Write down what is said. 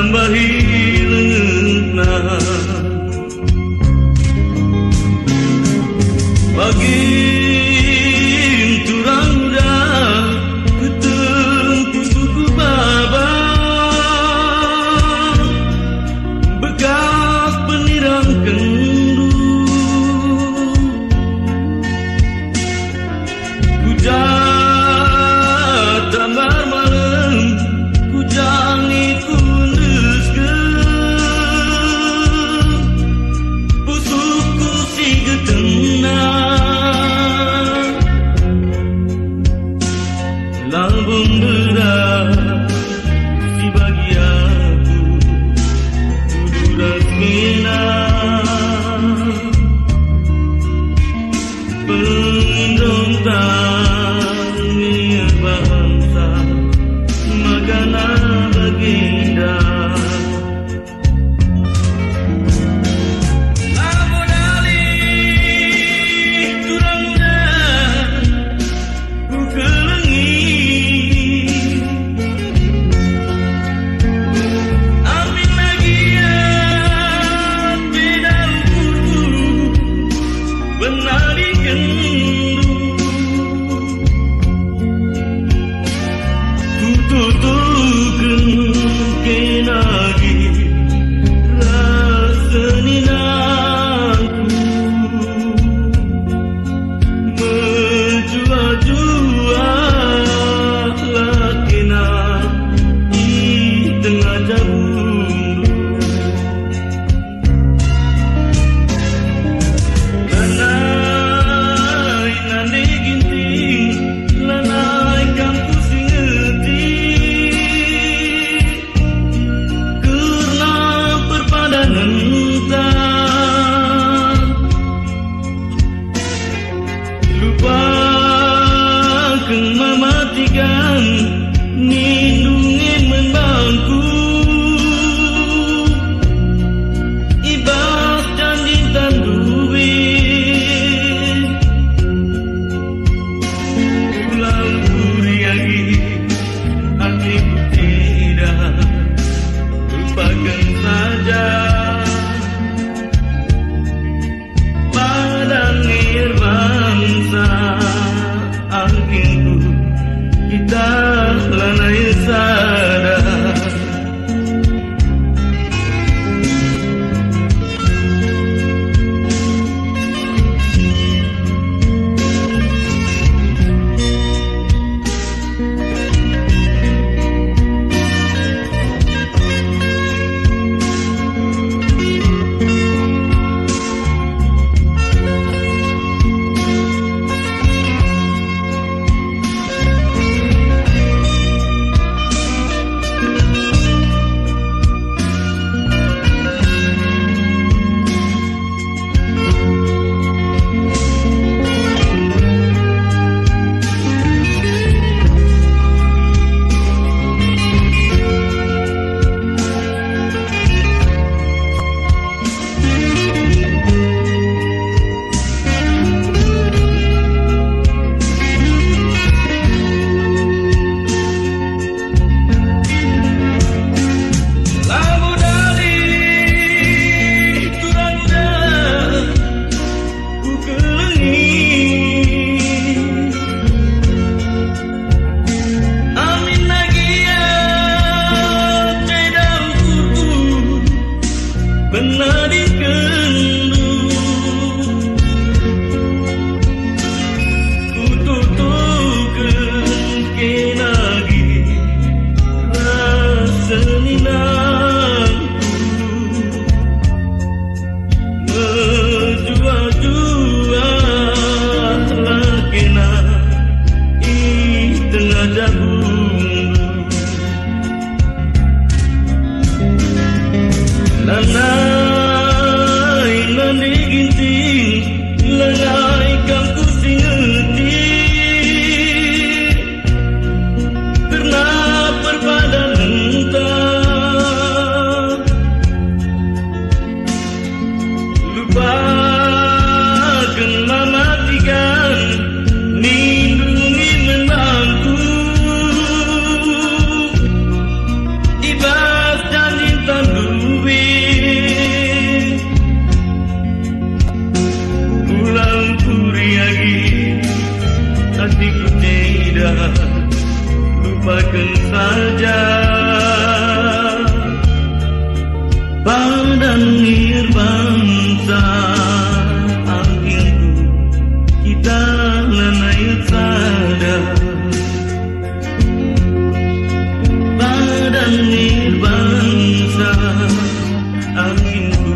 nambahi leungna bagi turang muda ketempuh suku baba bekas penirang kendu kujat damar malam kujangi kunduskeun pusuku si getena lambung berat si bagi aku kudu resmina pemberontak bangsa magana baginda lamun alih turang muda ku kelengi amin lagi ya beda ukurku benar dikendu tutukeun kenagi raseninangku menjua-jua lakina di tengah jabundu lanai nane ginting lanai kampu sing ngerti karena perpadanan entah lupakan mematikan nindungin membangku ibas janji tanduin pulang kuriagi hatiku tidak lupakan saja padang air bangsa angkinku kita lanai sadar benar dikendu ku tutukeun kenagi raseninangku menjua-jua lakena di tengah jabundu lanai nani ginting lanai kamku sing ngerti karena perpadanan entah lupakan mematikan lindungi menangku ibas janji Padangir bangsa akhirku kita lanai sadar. Padangir bangsa akhirku